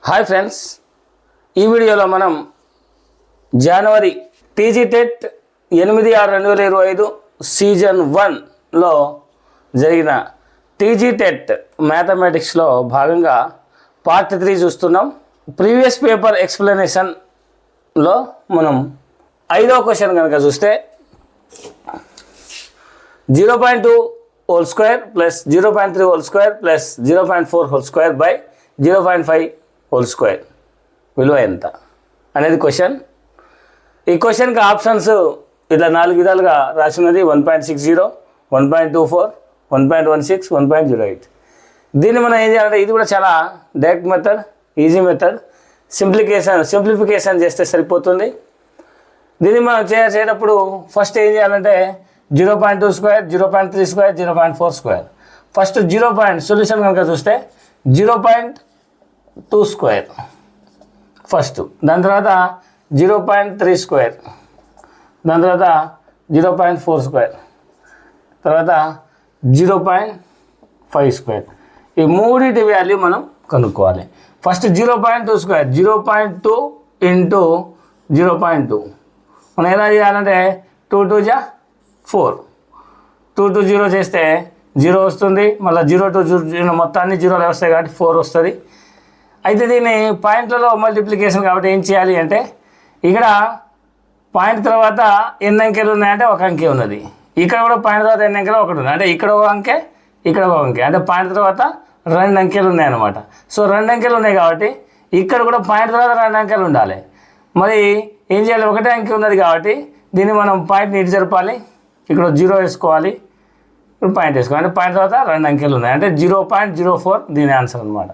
Hi friends, ఈ వీడియోలో మనం జనవరి టీజీ టెట్ 8/6/2025 సీజన్ 1లో జరిగిన టీజీ టెట్ మ్యాథమెటిక్స్లో భాగంగా పార్ట్ 3 చూస్తున్నాం. ప్రీవియస్ పేపర్ ఎక్స్ప్లెనేషన్లో మనం 5వ క్వశ్చన్ కనుక చూస్తే 0.2 whole square plus 0.3 whole square plus 0.4 whole square by 0.5 whole square విలువ ఎంత అనేది క్వశ్చన్. ఈ క్వశ్చన్కి ఆప్షన్స్ ఇట్లా 4 విధాలుగా రాసినది. 1.60, 1.24, 1.16, 1.08. దీన్ని మనం ఏం చేయాలంటే ఇది కూడా చాలా direct method, easy method. Simplification చేస్తే సరిపోతుంది. దీన్ని మనం చేసేటప్పుడు ఫస్ట్ ఏం చేయాలంటే 0.2 square, 0.3 square, 0.4 square. First solution కనుక చూస్తే 0.2 స్క్వేర్ ఫస్ట్, దాని తర్వాత 0.3 స్క్వేర్, దాని తర్వాత 0.4 స్క్వేర్, తర్వాత 0.5 స్క్వేర్. ఈ మూడింటి వాల్యూ మనం కనుక్కోవాలి. ఫస్ట్ 0.2 స్క్వేర్, 0.2 ఇంటూ 0.2 మనం ఎలా చేయాలంటే 2 2 జా 4, 2 2 0 చేస్తే 0 వస్తుంది. మళ్ళీ 0 2 0 మొత్తాన్ని 0 వస్తాయి కాబట్టి 4 వస్తుంది. అయితే దీన్ని పాయింట్లలో మల్టిప్లికేషన్ కాబట్టి ఏం చేయాలి అంటే ఇక్కడ పాయింట్ తర్వాత ఎన్ని అంకెలు ఉన్నాయంటే ఒక అంకె ఉన్నది. ఇక్కడ కూడా పాయింట్ తర్వాత ఎన్ని అంకెలు ఒకటి ఉంది. అంటే ఇక్కడ ఒక అంకె, ఇక్కడ ఒక అంకె, అంటే పాయింట్ తర్వాత 2 అంకెలు ఉన్నాయన్నమాట. సో 2 అంకెలు ఉన్నాయి కాబట్టి ఇక్కడ కూడా పాయింట్ తర్వాత 2 అంకెలు ఉండాలి. మరి ఏం చేయాలి, ఒకటే అంకె ఉన్నది కాబట్టి దీన్ని మనం పాయింట్ని ఇటు జరపాలి. ఇక్కడ 0 వేసుకోవాలి, ఇప్పుడు పాయింట్ వేసుకోవాలి. అంటే పాయింట్ తర్వాత 2 అంకెలు ఉన్నాయి, అంటే 0.04 దీని ఆన్సర్ అనమాట.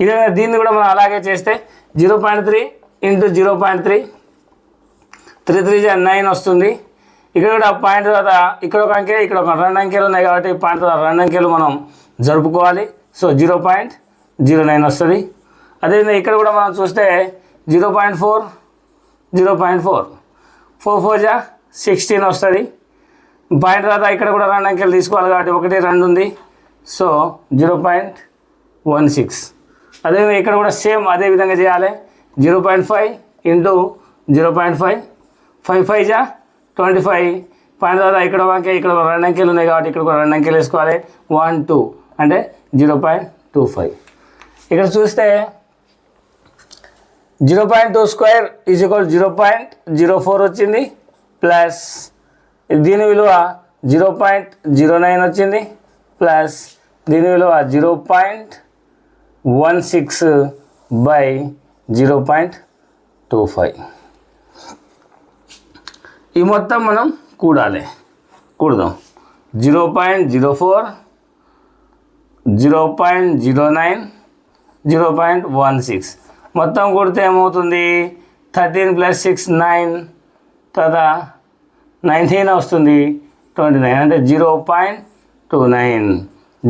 ఇదే దీన్ని కూడా మనం అలాగే చేస్తే 0.3 ఇంటూ 0.3, 3 3 9 వస్తుంది. ఇక్కడ కూడా పాయింట్ తర్వాత ఇక్కడ ఒక అంకె, ఇక్కడ ఒక 2 అంకెలు ఉన్నాయి కాబట్టి పాయింట్ తర్వాత 2 అంకెలు మనం జరుపుకోవాలి. సో 0.09 వస్తుంది. అదేవిధంగా ఇక్కడ కూడా మనం చూస్తే 0.4, 0.4, 4 4 జా 16 వస్తుంది. పాయింట్ తర్వాత ఇక్కడ కూడా 2 అంకెలు తీసుకోవాలి కాబట్టి 1 2 ఉంది. సో 0.16. అదేవిధంగా ఇక్కడ కూడా సేమ్ అదే విధంగా చేయాలి. 0.5 ఇంటూ 0.5, 5 5 జా 25. పాయింట్ తర్వాత ఇక్కడ ఒక అంకె, ఇక్కడ 2 అంకెలు ఉన్నాయి కాబట్టి ఇక్కడ కూడా 2 అంకెలు వేసుకోవాలి. 1 2 అంటే 0.25. ఇక్కడ చూస్తే 0.2 స్క్వేర్ ఈజ్ ఈక్వల్ 0.04 వచ్చింది, ప్లస్ దీని విలువ 0.09 వచ్చింది, ప్లస్ దీని విలువ 0.16 బై 0.25. ఈ మొత్తం మనం కూడాలి. కూడదాం. 0.04, 0.09, 0.16 మొత్తం కూడితే ఏమవుతుంది, 13 + 6 9, తర్వాత 19 వస్తుంది, 29 అంటే 0.29,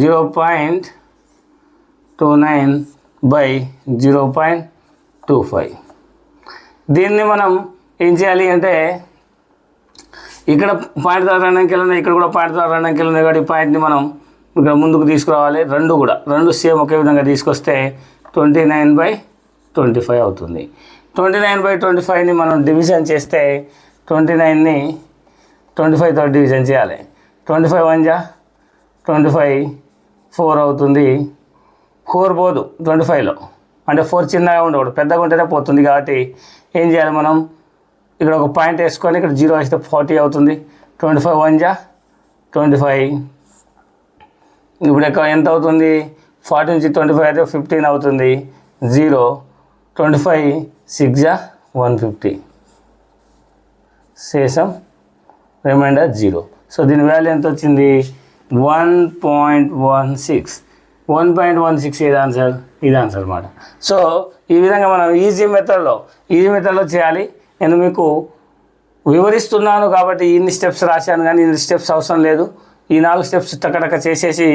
0.29 బై 0.25. దీన్ని మనం ఏం చేయాలి అంటే ఇక్కడ పాయింట్ తర్వాత 2 అంకెలు ఉన్నాయి, ఇక్కడ కూడా పాయింట్ తర్వాత 2 అంకెలు ఉన్నాయి కాబట్టి ఈ పాయింట్ని మనం ఇక్కడ ముందుకు తీసుకురావాలి. రెండు సేమ్ ఒకే విధంగా తీసుకొస్తే 29/25 అవుతుంది. 29/25ని మనం డివిజన్ చేస్తే 29ని 25తో డివిజన్ చేయాలి. 25 1 జా 25, 4 అవుతుంది. 4 పోదు 25లో, అంటే 4 చిన్నగా ఉండకూడదు, పెద్దగా ఉంటేనే పోతుంది. కాబట్టి ఏం చేయాలి, మనం ఇక్కడ ఒక పాయింట్ వేసుకొని ఇక్కడ 0 వేస్తే 40 అవుతుంది. 25 1 జా 25. ఇప్పుడు ఎంత అవుతుంది, 40 నుంచి 25 అయితే 15 అవుతుంది. 0 25 6 జా 150, శేషం రిమైండర్ 0. సో దీని వాల్యూ ఎంత వచ్చింది, 1.16. 1.16 ఏది ఆన్సర్, ఇది ఆన్సర్ అనమాట. సో ఈ విధంగా మనం ఈజీ మెథడ్లో చేయాలి. నేను మీకు వివరిస్తున్నాను కాబట్టి ఇన్ని స్టెప్స్ రాశాను, కానీ ఇన్ని స్టెప్స్ అవసరం లేదు. ఈ 4 స్టెప్స్ టకటక చేసేసి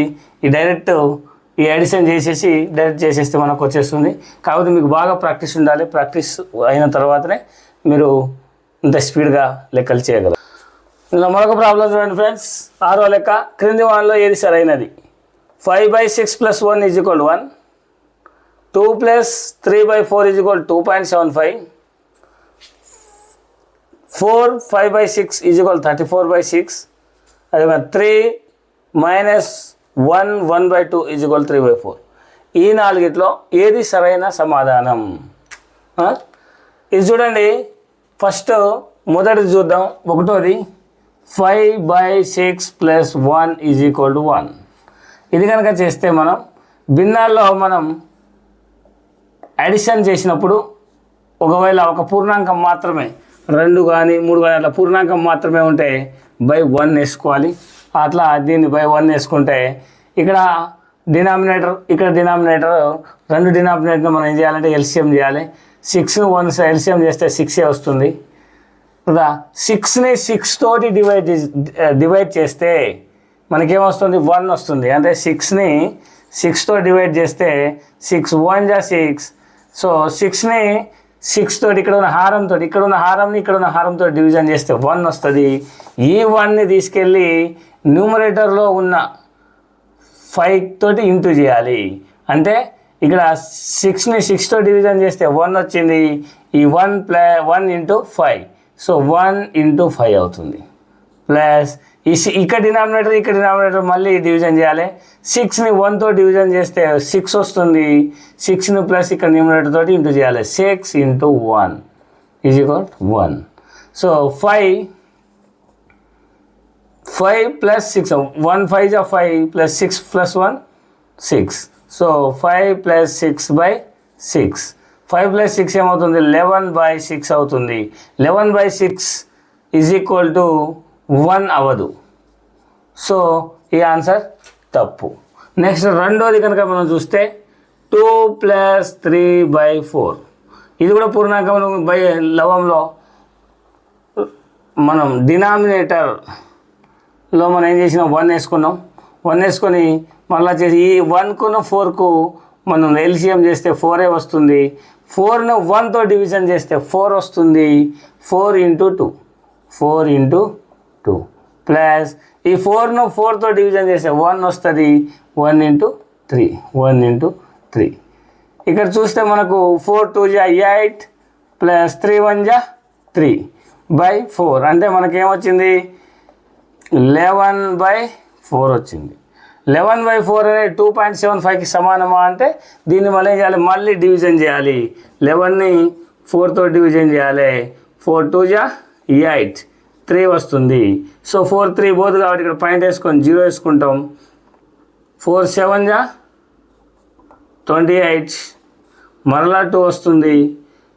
ఈ ఎడిషన్ చేసేసి డైరెక్ట్ చేసేస్తే మనకు వచ్చేస్తుంది. కాకపోతే మీకు బాగా ప్రాక్టీస్ ఉండాలి. ప్రాక్టీస్ అయిన తర్వాతనే మీరు ఇంత స్పీడ్గా లెక్కలు చేయగలరు. ఇలా మరొక ప్రాబ్లం చూడండి ఫ్రెండ్స్. 6వ లెక్క. క్రింది వానిలో ఏది సరైనది? 5/6 + 1 = 1, 2 plus 3/4 is equal to 2.75. 4 5/6 is equal to 34/6. అదే 3 minus 1 1/2 is equal to 3/4. ఈ నాలుగిట్లో ఏది సరైన సమాధానం? ఇది చూడండి, ఫస్ట్ మొదటిది చూద్దాం. ఒకటోది 5/6 + 1 is equal to 1. ఇది కనుక చేస్తే మనం భిన్నాల్లో మనం అడిషన్ చేసినప్పుడు ఒకవేళ ఒక పూర్ణాంకం మాత్రమే 2 కానీ 3 కానీ అట్లా పూర్ణాంకం మాత్రమే ఉంటే /1 వేసుకోవాలి. అట్లా దీన్ని /1 వేసుకుంటే ఇక్కడ డినామినేటర్ రెండు డినామినేటర్ మనం ఏం చేయాలంటే ఎల్సిఎం చేయాలి. 6 1 ఎల్సిఎం చేస్తే 6 వస్తుంది కదా. 6ని 6 తోటి డివైడ్ చేస్తే మనకేమొస్తుంది? 1 వస్తుంది. అంటే 6ని 6తో డివైడ్ చేస్తే 6 1 = 6. సో 6ని 6 తోటి ఇక్కడ ఉన్న హారంతో డివిజన్ చేస్తే 1 వస్తుంది. ఈ 1ని తీసుకెళ్ళి న్యూమరేటర్లో ఉన్న 5 తోటి ఇంటూ చేయాలి. అంటే ఇక్కడ 6ని 6తో డివిజన్ చేస్తే 1 వచ్చింది. ఈ 1 × 5, సో 1 × 5 అవుతుంది. ప్లస్ ఇక్కడ డినామినేటర్ మళ్ళీ డివిజన్ చేయాలి. 6ని 1తో డివిజన్ చేస్తే 6 వస్తుంది. 6ని ప్లస్ ఇక్కడ న్యూమరేటర్ తోటి ఇంటూ చేయాలి. 6 × 1 = 1. సో 5 + 6 1 5 = 5 + 6 + 1 6. సో 5 + 6/6. 5 + 6 ఏమవుతుంది? 11/6 అవుతుంది. 11/6 = 1 అవ్వదు. సో ఈ ఆన్సర్ తప్పు. నెక్స్ట్ రెండోది కనుక మనం చూస్తే 2 + 3/4. ఇది కూడా పూర్ణాంకం లవంలో మనం డినామినేటర్లో మనం ఏం చేసినాం? 1 వేసుకున్నాం. 1 వేసుకొని మళ్ళీ చేసి ఈ 1కు 4కు మనం ఎల్సిఎం చేస్తే 4 వస్తుంది. 4ను 1తో డివిజన్ చేస్తే 4 వస్తుంది. 4 × 2 ప్లస్ ఈ 4ను 4తో డివిజన్ చేస్తే 1 వస్తుంది. 1 × 3. ఇక్కడ చూస్తే మనకు 4 2 = 8 ప్లస్ 3 1 = 3/4. అంటే మనకేమొచ్చింది? 11/4 వచ్చింది. 11/4 అనేది 2.75కి సమానమా అంటే దీన్ని మళ్ళీ ఏం చేయాలి? మళ్ళీ డివిజన్ చేయాలి. 11ని 4తో డివిజన్ చేయాలి. 4 2 = 8 3 వస్తుంది. సో 4 3 పోదు కాబట్టి ఇక్కడ పాయింట్ వేసుకొని 0 వేసుకుంటాం. 4 7 = 28 మరలా 2 వస్తుంది.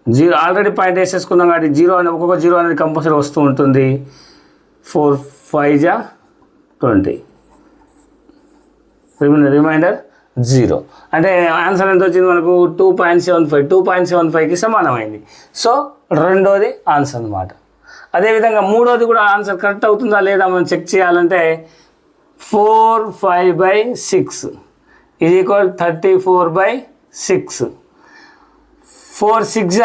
0 ఆల్రెడీ పాయింట్ వేసేసుకున్నాం కాబట్టి 0 అని ఒక్కొక్క 0 అనేది కంపల్సరీ వస్తూ ఉంటుంది. 4 5 = 20. రిమైండర్ 0. అంటే ఆన్సర్ ఎంత వచ్చింది మనకు? 2.75కి సమానమైంది. సో రెండోది ఆన్సర్ అన్నమాట. అదేవిధంగా మూడోది కూడా ఆన్సర్ కరెక్ట్ అవుతుందా లేదా మనం చెక్ చేయాలంటే 4 5/6 = 34/6. 4 6 =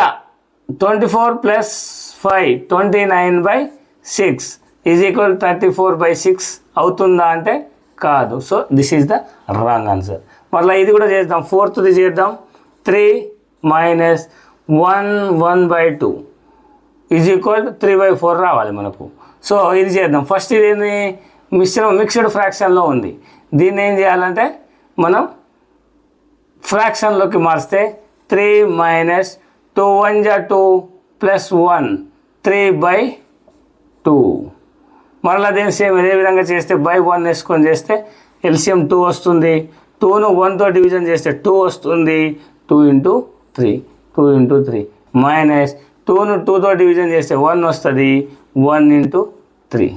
24 + 5 29/6 = 34/6 అవుతుందా అంటే కాదు. So this is the wrong answer. మళ్ళీ ఇది కూడా చేద్దాం. 4th చేద్దాం. 3 - 1 1/2 = 3/4 రావాలి మనకు. సో ఇది చేద్దాం. ఫస్ట్ ఇది మిక్స్డ్ ఫ్రాక్షన్లో ఉంది. దీన్ని ఏం చేయాలంటే మనం ఫ్రాక్షన్లోకి మార్స్తే 3 - 2 1 = 2 + 1 3/2. మరలా దీన్ని సేమ్ ఇదే విధంగా చేస్తే /1 వేసుకొని చేస్తే ఎల్సిఎం 2 వస్తుంది. 2ను 1తో డివిజన్ చేస్తే 2 వస్తుంది. 2 × 3 మైనస్ 2ను 2తో డివిజన్ చేస్తే 1 వస్తుంది. 1 × 3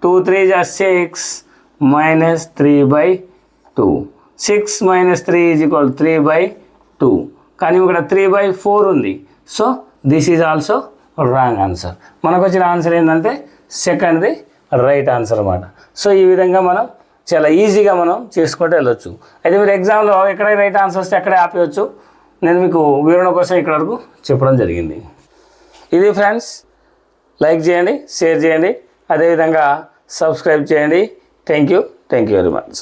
2 3 = 6 - 3/2. 6 - 3 = 3/2. కానీ ఇక్కడ 3/4 ఉంది. So this is also wrong answer. మనకు వచ్చిన ఆన్సర్ ఏంటంటే సెకండ్ది రైట్ ఆన్సర్ అన్నమాట. సో ఈ విధంగా మనం చాలా ఈజీగా మనం చేసుకుంటూ వెళ్ళొచ్చు. అయితే మీరు ఎగ్జామ్లో ఎక్కడ రైట్ ఆన్సర్ వస్తే అక్కడే ఆపేయచ్చు. నేను మీకు వివరణ కోసం ఇక్కడ వరకు చెప్పడం జరిగింది. ఇది ఫ్రెండ్స్, లైక్ చేయండి, షేర్ చేయండి, అదేవిధంగా సబ్స్క్రైబ్ చేయండి. Thank you very much.